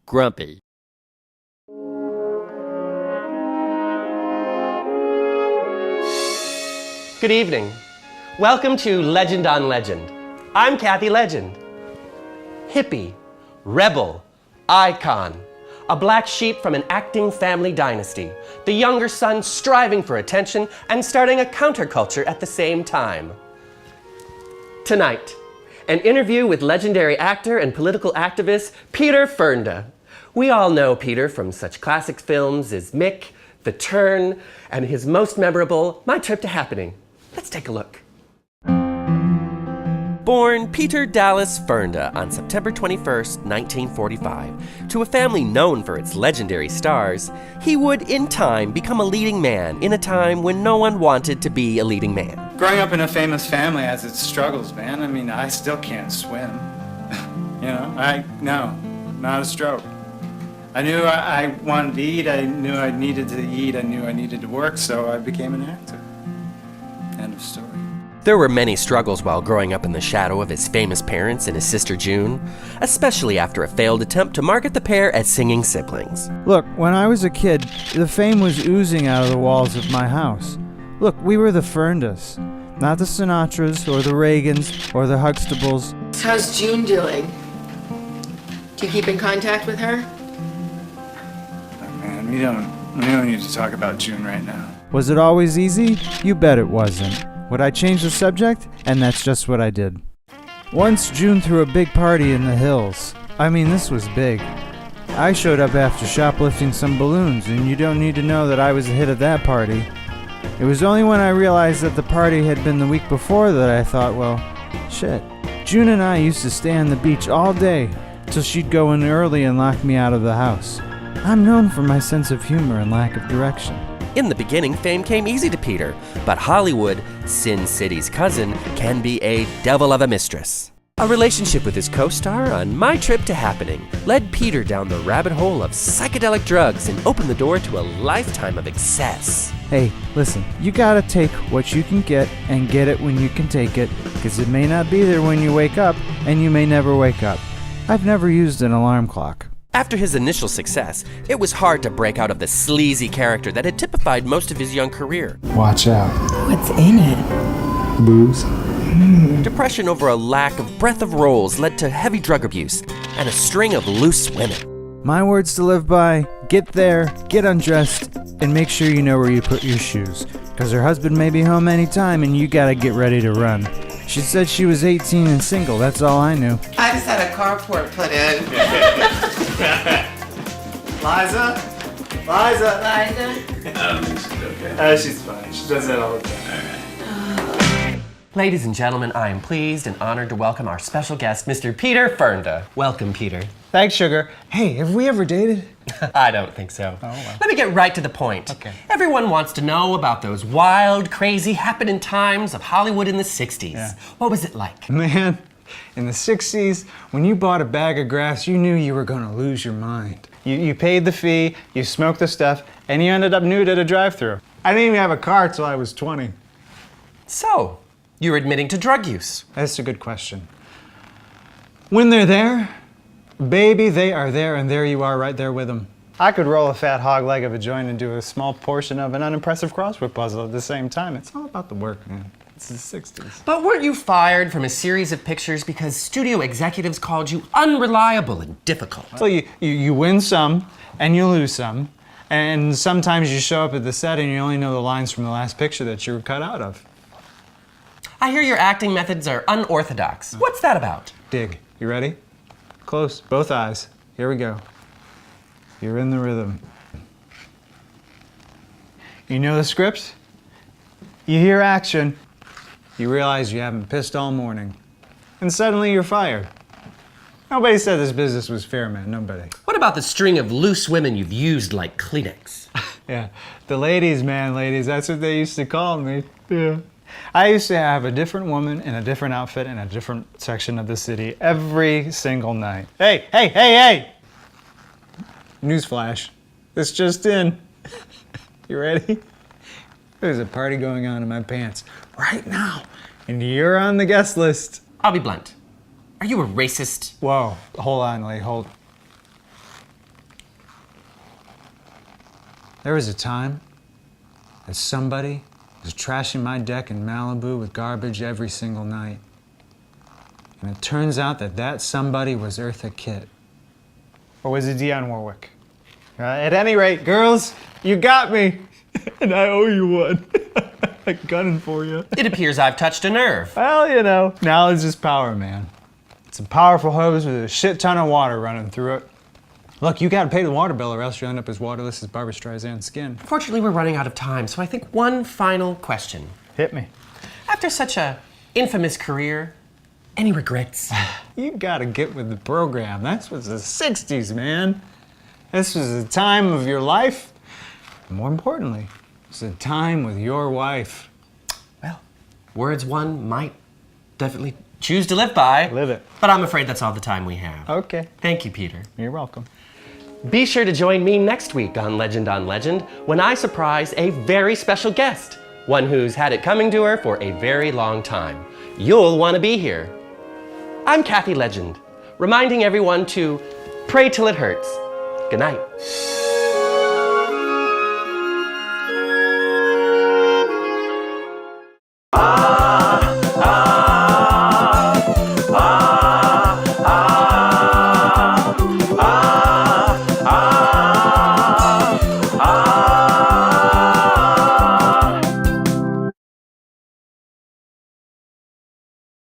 Grumpy. Good evening. Welcome to Legend on Legend. I'm Kathy Legend. Hippie, rebel, icon, a black sheep from an acting family dynasty, the younger son striving for attention and starting a counterculture at the same time. Tonight, an interview with legendary actor and political activist Peter Furnda. We all know Peter from such classic films as Mick, The Turn, and his most memorable, My Trip to Happening. Let's take a look. Born Peter Dallas Furnda on September 21st, 1945, to a family known for its legendary stars, he would, in time, become a leading man in a time when no one wanted to be a leading man. Growing up in a famous family has its struggles, man. I mean, I still can't swim. No, not a stroke. I knew I wanted to eat, I knew I needed to eat, I knew I needed to work, so I became an actor. End of story. There were many struggles while growing up in the shadow of his famous parents and his sister June, especially after a failed attempt to market the pair as singing siblings. Look, when I was a kid, the fame was oozing out of the walls of my house. Look, we were the Furndas, not the Sinatras or the Reagans or the Huxtables. How's June doing? Do you keep in contact with her? Oh, man, we don't need to talk about June right now. Was it always easy? You bet it wasn't. Would I change the subject? And that's just what I did. Once June threw a big party in the hills. I mean, this was big. I showed up after shoplifting some balloons, and you don't need to know that I was a hit at that party. It was only when I realized that the party had been the week before that I thought, well, shit. June and I used to stay on the beach all day till she'd go in early and lock me out of the house. I'm known for my sense of humor and lack of direction. In the beginning, fame came easy to Peter, but Hollywood, Sin City's cousin, can be a devil of a mistress. A relationship with his co-star on My Trip to Happening led Peter down the rabbit hole of psychedelic drugs and opened the door to a lifetime of excess. Hey, listen, you gotta take what you can get and get it when you can take it, because it may not be there when you wake up, and you may never wake up. I've never used an alarm clock. After his initial success, it was hard to break out of the sleazy character that had typified most of his young career. Watch out. What's in it? Booze. Depression over a lack of breadth of roles led to heavy drug abuse and a string of loose women. My words to live by: get there, get undressed, and make sure you know where you put your shoes, because her husband may be home anytime and you gotta get ready to run. She said she was 18 and single, that's all I knew. I just had a carport put in. Liza? Liza? She's fine. She does that all the time. Ladies and gentlemen, I am pleased and honored to welcome our special guest, Mr. Peter Furnda. Welcome, Peter. Thanks, sugar. Hey, have we ever dated? I don't think so. Oh, well. Let me get right to the point. Okay. Everyone wants to know about those wild, crazy, happening times of Hollywood in the 60s. Yeah. What was it like? Man, in the 60s, when you bought a bag of grass, you knew you were gonna lose your mind. You paid the fee, you smoked the stuff, and you ended up nude at a drive-thru. I didn't even have a car till I was 20. So, you're admitting to drug use. That's a good question. When they're there, baby, they are there, and there you are right there with them. I could roll a fat hog leg of a joint and do a small portion of an unimpressive crossword puzzle at the same time. It's all about the work, man. It's the 60s. But weren't you fired from a series of pictures because studio executives called you unreliable and difficult? So you win some, and you lose some, and sometimes you show up at the set and you only know the lines from the last picture that you were cut out of. I hear your acting methods are unorthodox. What's that about? Dig. You ready? Close. Both eyes. Here we go. You're in the rhythm. You know the script? You hear action. You realize you haven't pissed all morning. And suddenly you're fired. Nobody said this business was fair, man. Nobody. What about the string of loose women you've used like Kleenex? Yeah. The ladies, man, ladies. That's what they used to call me. Yeah. I used to have a different woman in a different outfit in a different section of the city every single night. Hey! Newsflash. This just in. You ready? There's a party going on in my pants right now, and you're on the guest list. I'll be blunt. Are you a racist? Whoa, hold on, Lee, hold. There was a time that somebody was trashing my deck in Malibu with garbage every single night. And it turns out that that somebody was Eartha Kitt. Or was it Dionne Warwick? At any rate, girls, you got me. And I owe you one. I'm gunning for you. It appears I've touched a nerve. Well, you know, knowledge is power, man. It's a powerful hose with a shit ton of water running through it. Look, you gotta pay the water bill or else you'll end up as waterless as Barbra Streisand's skin. Fortunately, we're running out of time, so I think one final question. Hit me. After such a infamous career, any regrets? You gotta get with the program. That was the 60s, man. This was a time of your life. And more importantly, it's a time with your wife. Well, words one might definitely choose to live by. Live it. But I'm afraid that's all the time we have. Okay. Thank you, Peter. You're welcome. Be sure to join me next week on Legend when I surprise a very special guest, one who's had it coming to her for a very long time. You'll want to be here. I'm Kathy Legend, reminding everyone to pray till it hurts. Good night.